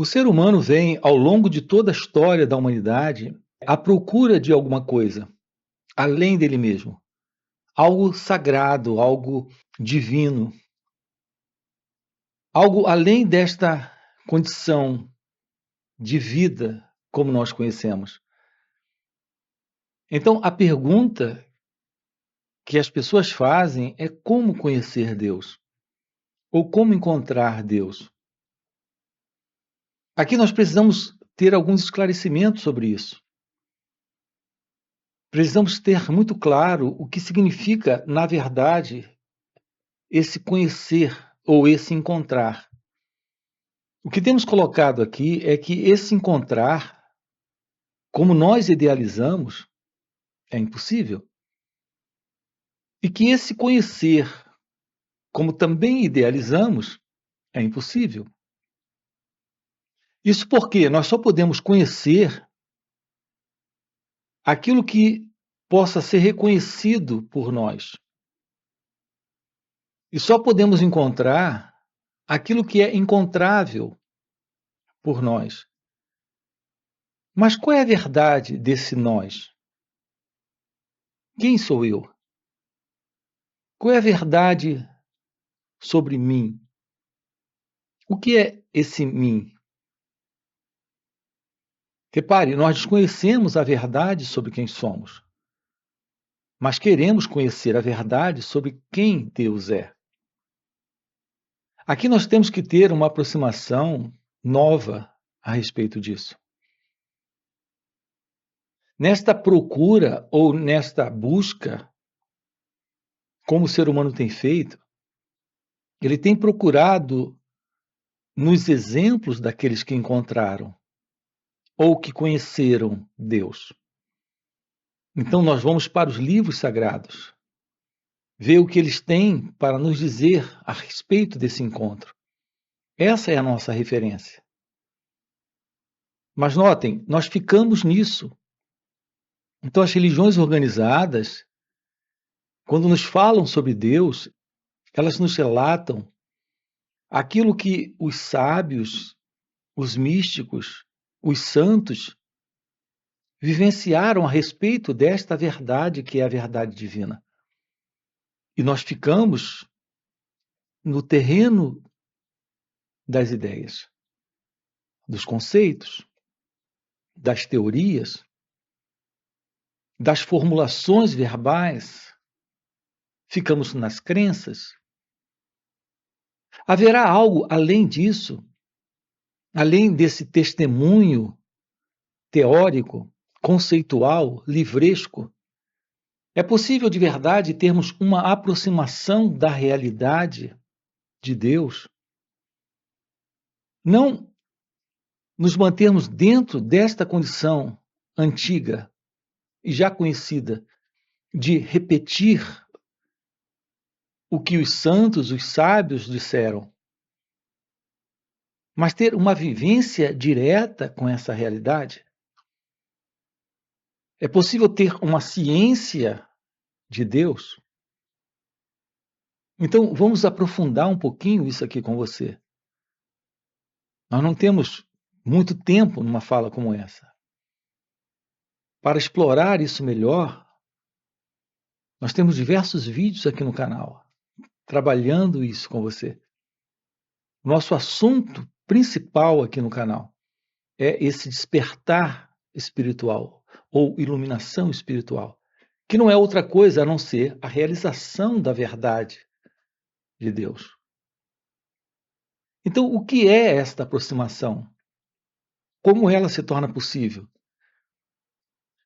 O ser humano vem, ao longo de toda a história da humanidade, à procura de alguma coisa, além dele mesmo. Algo sagrado, algo divino, algo além desta condição de vida como nós conhecemos. Então, a pergunta que as pessoas fazem é como conhecer Deus? Ou como encontrar Deus? Aqui nós precisamos ter alguns esclarecimentos sobre isso. Precisamos ter muito claro o que significa, na verdade, esse conhecer ou esse encontrar. O que temos colocado aqui é que esse encontrar, como nós idealizamos, é impossível. E que esse conhecer, como também idealizamos, é impossível. Isso porque nós só podemos conhecer aquilo que possa ser reconhecido por nós. E só podemos encontrar aquilo que é encontrável por nós. Mas qual é a verdade desse nós? Quem sou eu? Qual é a verdade sobre mim? O que é esse mim? Repare, nós desconhecemos a verdade sobre quem somos, mas queremos conhecer a verdade sobre quem Deus é. Aqui nós temos que ter uma aproximação nova a respeito disso. Nesta procura ou nesta busca, como o ser humano tem feito, ele tem procurado nos exemplos daqueles que encontraram ou que conheceram Deus. Então nós vamos para os livros sagrados, ver o que eles têm para nos dizer a respeito desse encontro. Essa é a nossa referência. Mas notem, nós ficamos nisso. Então as religiões organizadas, quando nos falam sobre Deus, elas nos relatam aquilo que os sábios, os místicos, os santos vivenciaram a respeito desta verdade que é a verdade divina. E nós ficamos no terreno das ideias, dos conceitos, das teorias, das formulações verbais, ficamos nas crenças. Haverá algo além disso, além desse testemunho teórico, conceitual, livresco? É possível de verdade termos uma aproximação da realidade de Deus? Não nos mantermos dentro desta condição antiga e já conhecida de repetir o que os santos, os sábios disseram, mas ter uma vivência direta com essa realidade? É possível ter uma ciência de Deus? Então, vamos aprofundar um pouquinho isso aqui com você. Nós não temos muito tempo numa fala como essa. Para explorar isso melhor, nós temos diversos vídeos aqui no canal, trabalhando isso com você. Nosso assunto principal aqui no canal é esse despertar espiritual ou iluminação espiritual, que não é outra coisa a não ser a realização da verdade de Deus. Então, o que é esta aproximação? Como ela se torna possível?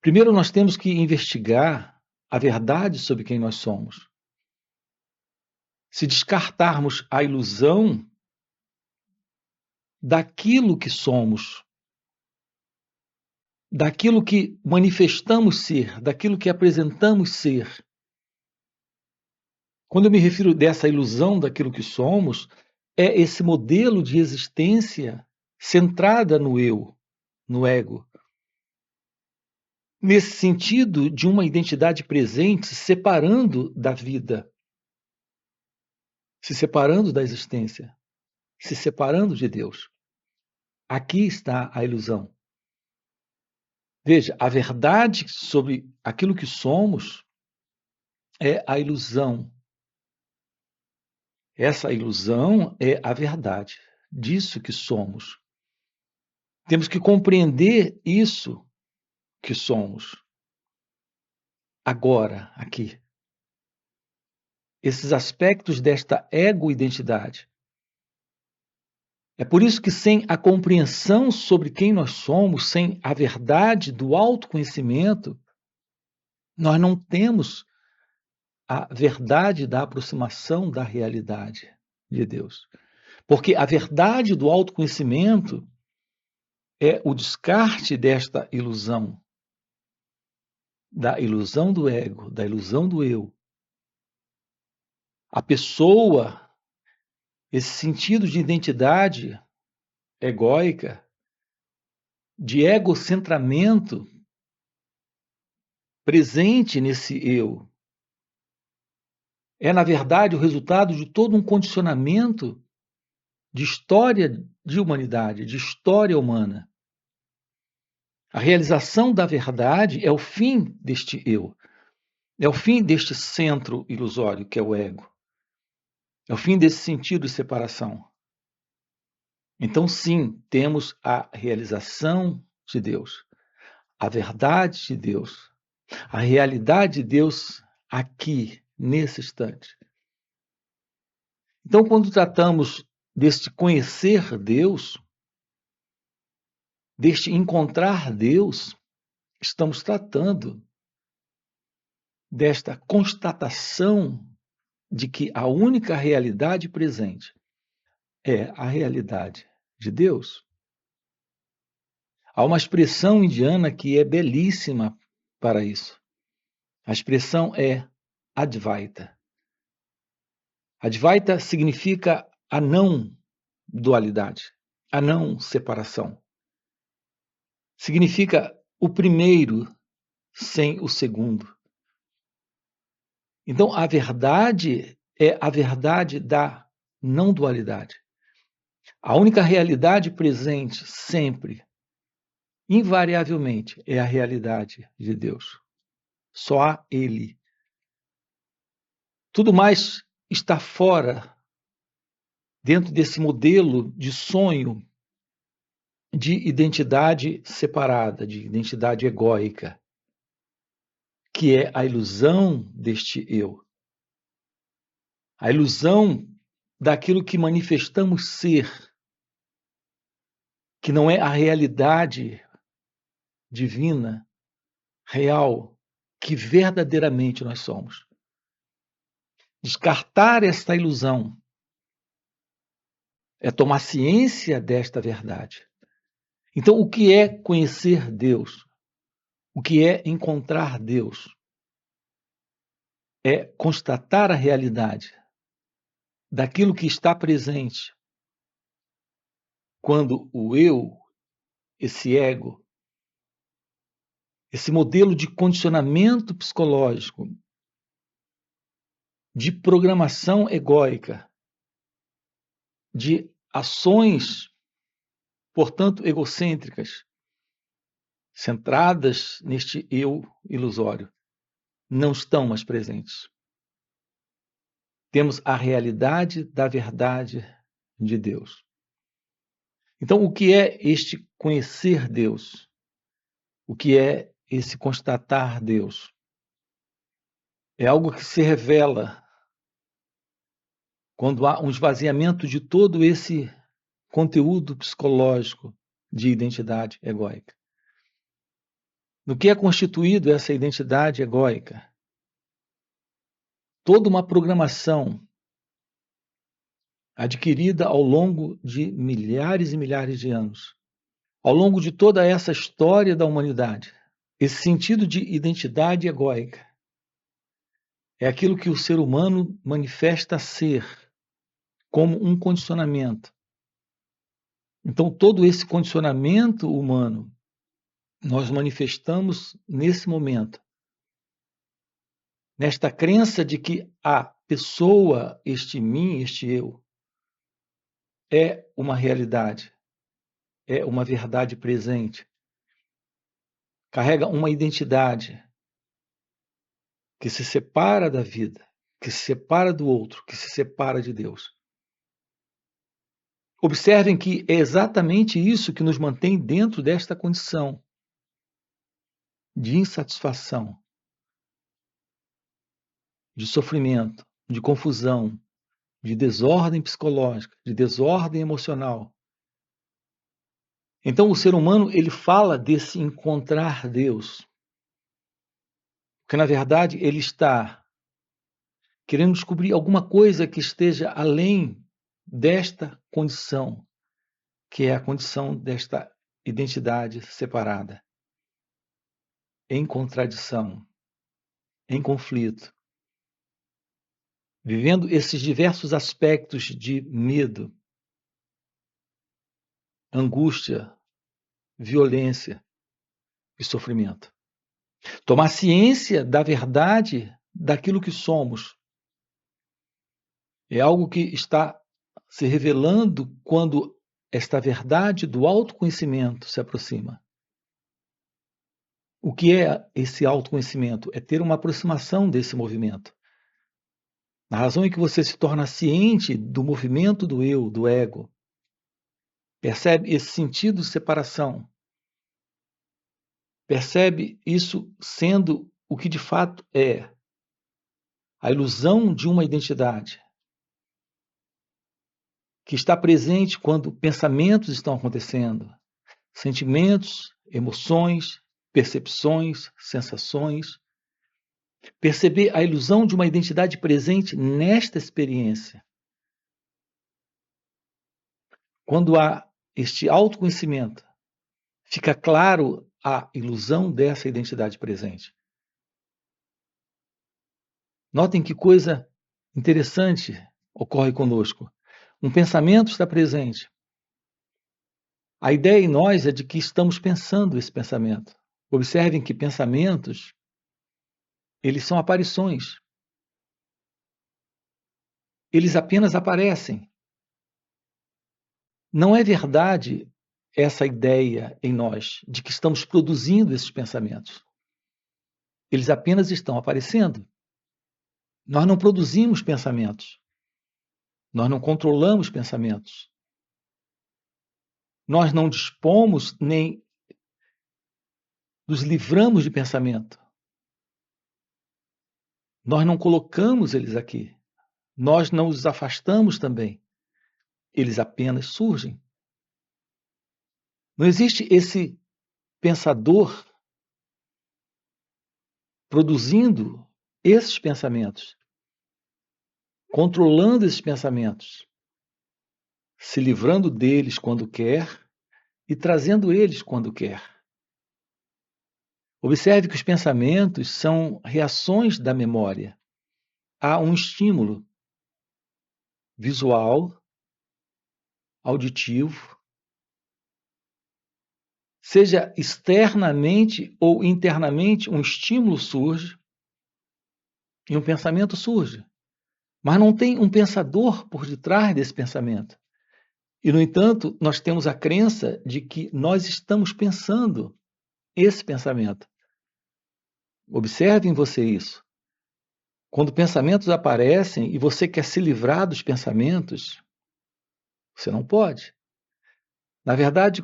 Primeiro, nós temos que investigar a verdade sobre quem nós somos. Se descartarmos a ilusão daquilo que somos, daquilo que manifestamos ser, daquilo que apresentamos ser. Quando eu me refiro dessa ilusão daquilo que somos, é esse modelo de existência centrada no eu, no ego. Nesse sentido de uma identidade presente se separando da vida, se separando da existência, se separando de Deus. Aqui está a ilusão. Veja, a verdade sobre aquilo que somos é a ilusão. Essa ilusão é a verdade disso que somos. Temos que compreender isso que somos agora, aqui. Esses aspectos desta ego-identidade. É por isso que, sem a compreensão sobre quem nós somos, sem a verdade do autoconhecimento, nós não temos a verdade da aproximação da realidade de Deus. Porque a verdade do autoconhecimento é o descarte desta ilusão, da ilusão do ego, da ilusão do eu. A pessoa, esse sentido de identidade egóica, de egocentramento presente nesse eu, é, na verdade, o resultado de todo um condicionamento de história de humanidade, de história humana. A realização da verdade é o fim deste eu, é o fim deste centro ilusório que é o ego, é o fim desse sentido de separação. Então, sim, temos a realização de Deus, a verdade de Deus, a realidade de Deus aqui, nesse instante. Então, quando tratamos deste conhecer Deus, deste encontrar Deus, estamos tratando desta constatação de que a única realidade presente é a realidade de Deus. Há uma expressão indiana que é belíssima para isso. A expressão é Advaita. Advaita significa a não dualidade, a não separação. Significa o primeiro sem o segundo. Então, a verdade é a verdade da não dualidade. A única realidade presente sempre, invariavelmente, é a realidade de Deus. Só há Ele. Tudo mais está fora, dentro desse modelo de sonho de identidade separada, de identidade egóica, que é a ilusão deste eu. A ilusão daquilo que manifestamos ser, que não é a realidade divina, real, que verdadeiramente nós somos. Descartar esta ilusão é tomar ciência desta verdade. Então, o que é conhecer Deus? O que é encontrar Deus? É constatar a realidade daquilo que está presente quando o eu, esse ego, esse modelo de condicionamento psicológico, de programação egóica, de ações, portanto, egocêntricas, centradas neste eu ilusório, não estão mais presentes. Temos a realidade da verdade de Deus. Então, o que é este conhecer Deus? O que é esse constatar Deus? É algo que se revela quando há um esvaziamento de todo esse conteúdo psicológico de identidade egóica. No que é constituído essa identidade egóica? Toda uma programação adquirida ao longo de milhares e milhares de anos, ao longo de toda essa história da humanidade. Esse sentido de identidade egóica é aquilo que o ser humano manifesta ser como um condicionamento. Então, todo esse condicionamento humano nós manifestamos nesse momento, nesta crença de que a pessoa, este mim, este eu, é uma realidade, é uma verdade presente. Carrega uma identidade que se separa da vida, que se separa do outro, que se separa de Deus. Observem que é exatamente isso que nos mantém dentro desta condição de insatisfação, de sofrimento, de confusão, de desordem psicológica, de desordem emocional. Então o ser humano, ele fala desse encontrar Deus, porque na verdade ele está querendo descobrir alguma coisa que esteja além desta condição, que é a condição desta identidade separada, em contradição, em conflito, vivendo esses diversos aspectos de medo, angústia, violência e sofrimento. Tomar ciência da verdade daquilo que somos é algo que está se revelando quando esta verdade do autoconhecimento se aproxima. O que é esse autoconhecimento? É ter uma aproximação desse movimento. Na razão em que você se torna ciente do movimento do eu, do ego, percebe esse sentido de separação, percebe isso sendo o que de fato é, a ilusão de uma identidade, que está presente quando pensamentos estão acontecendo, sentimentos, emoções, percepções, sensações. Perceber a ilusão de uma identidade presente nesta experiência. Quando há este autoconhecimento, fica claro a ilusão dessa identidade presente. Notem que coisa interessante ocorre conosco. Um pensamento está presente. A ideia em nós é de que estamos pensando esse pensamento. Observem que pensamentos, eles são aparições. Eles apenas aparecem. Não é verdade essa ideia em nós de que estamos produzindo esses pensamentos. Eles apenas estão aparecendo. Nós não produzimos pensamentos. Nós não controlamos pensamentos. Nós não dispomos nem nos livramos de pensamento. Nós não colocamos eles aqui. Nós não os afastamos também. Eles apenas surgem. Não existe esse pensador produzindo esses pensamentos, controlando esses pensamentos, se livrando deles quando quer e trazendo eles quando quer. Observe que os pensamentos são reações da memória a um estímulo visual, auditivo, seja externamente ou internamente, um estímulo surge e um pensamento surge. Mas não tem um pensador por detrás desse pensamento. E, no entanto, nós temos a crença de que nós estamos pensando esse pensamento. Observe em você isso. Quando pensamentos aparecem e você quer se livrar dos pensamentos, você não pode. Na verdade,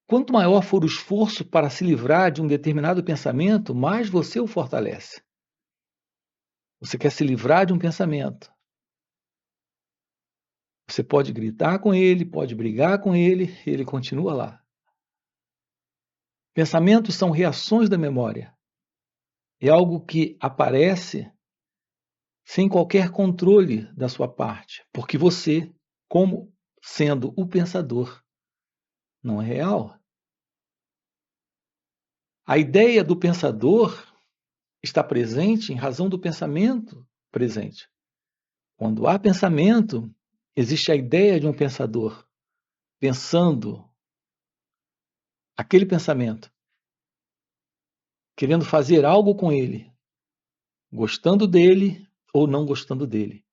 quanto maior for o esforço para se livrar de um determinado pensamento, mais você o fortalece. Você quer se livrar de um pensamento. Você pode gritar com ele, pode brigar com ele continua lá. Pensamentos são reações da memória. É algo que aparece sem qualquer controle da sua parte, porque você, como sendo o pensador, não é real. A ideia do pensador está presente em razão do pensamento presente. Quando há pensamento, existe a ideia de um pensador pensando aquele pensamento, querendo fazer algo com ele, gostando dele ou não gostando dele,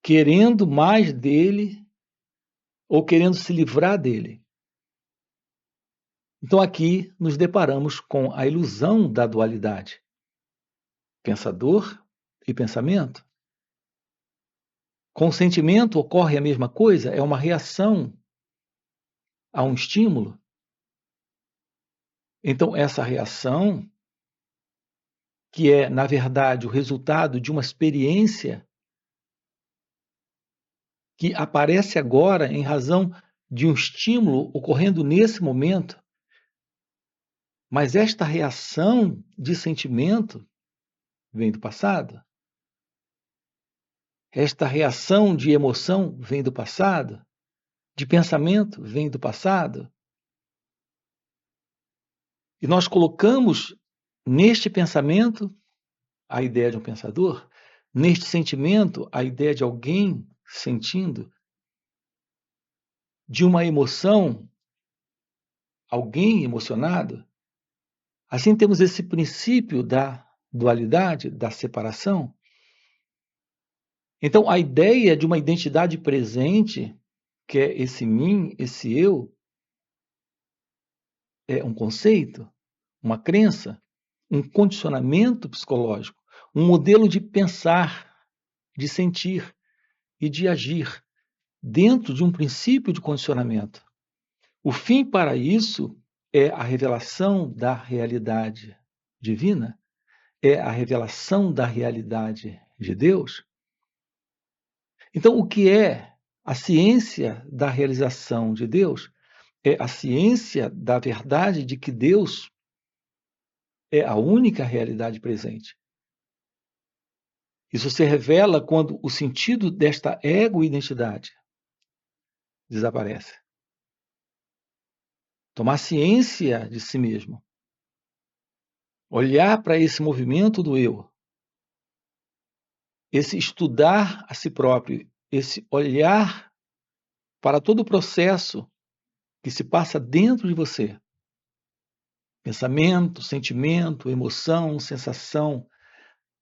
querendo mais dele ou querendo se livrar dele. Então aqui nos deparamos com a ilusão da dualidade. Pensador e pensamento. Com o sentimento ocorre a mesma coisa, é uma reação a um estímulo. Então essa reação, que é, na verdade, o resultado de uma experiência que aparece agora em razão de um estímulo ocorrendo nesse momento, mas esta reação de sentimento vem do passado. Esta reação de emoção vem do passado, de pensamento vem do passado. E nós colocamos neste pensamento a ideia de um pensador, neste sentimento a ideia de alguém sentindo, de uma emoção, alguém emocionado. Assim temos esse princípio da dualidade, da separação. Então, a ideia de uma identidade presente, que é esse mim, esse eu, é um conceito, uma crença, um condicionamento psicológico, um modelo de pensar, de sentir e de agir dentro de um princípio de condicionamento. O fim para isso é a revelação da realidade divina, é a revelação da realidade de Deus. Então, o que é a ciência da realização de Deus? É a ciência da verdade de que Deus é a única realidade presente. Isso se revela quando o sentido desta ego-identidade desaparece. Tomar ciência de si mesmo. Olhar para esse movimento do eu. Esse estudar a si próprio. Esse olhar para todo o processo que se passa dentro de você. Pensamento, sentimento, emoção, sensação,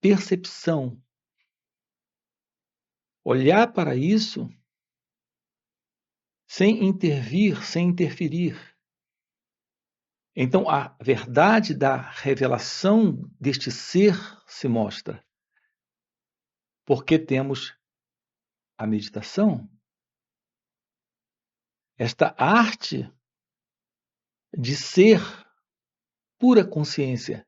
percepção. Olhar para isso sem intervir, sem interferir. Então, a verdade da revelação deste ser se mostra. Porque temos a meditação, esta arte de ser pura consciência.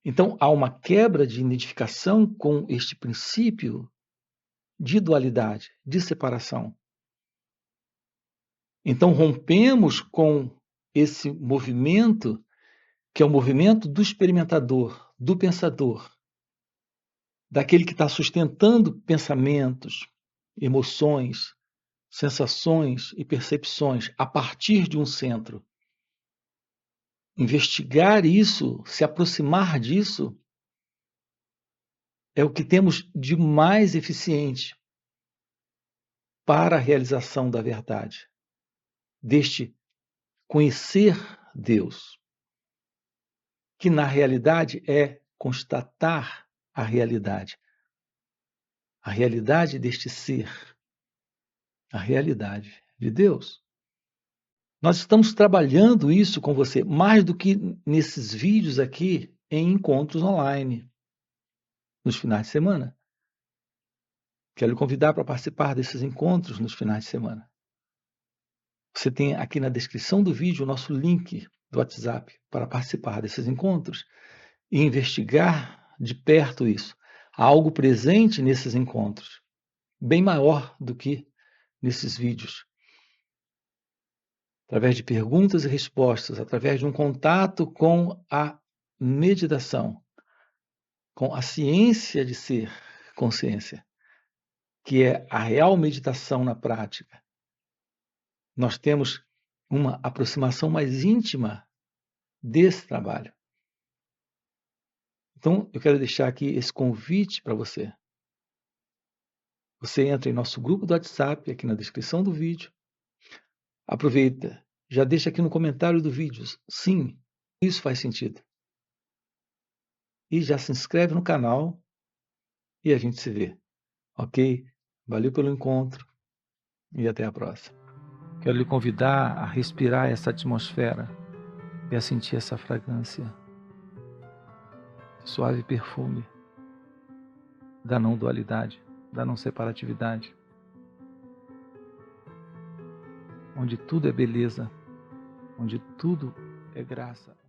Então, há uma quebra de identificação com este princípio de dualidade, de separação. Então, rompemos com esse movimento, que é o movimento do experimentador, do pensador, daquele que está sustentando pensamentos, emoções, sensações e percepções a partir de um centro. Investigar isso, se aproximar disso, é o que temos de mais eficiente para a realização da verdade, deste conhecer Deus, que na realidade é constatar a realidade deste ser, a realidade de Deus. Nós estamos trabalhando isso com você mais do que nesses vídeos aqui em encontros online, nos finais de semana. Quero lhe convidar para participar desses encontros nos finais de semana. Você tem aqui na descrição do vídeo o nosso link do WhatsApp para participar desses encontros e investigar de perto isso. Há algo presente nesses encontros, bem maior do que nesses vídeos. Através de perguntas e respostas, através de um contato com a meditação, com a ciência de ser consciência, que é a real meditação na prática. Nós temos uma aproximação mais íntima desse trabalho. Então, eu quero deixar aqui esse convite para você. Você entra em nosso grupo do WhatsApp, aqui na descrição do vídeo. Aproveita, já deixa aqui no comentário do vídeo. Sim, isso faz sentido. E já se inscreve no canal e a gente se vê. Ok? Valeu pelo encontro. e até a próxima. Quero lhe convidar a respirar essa atmosfera e a sentir essa fragrância, suave perfume da não dualidade, da não separatividade, onde tudo é beleza, onde tudo é graça.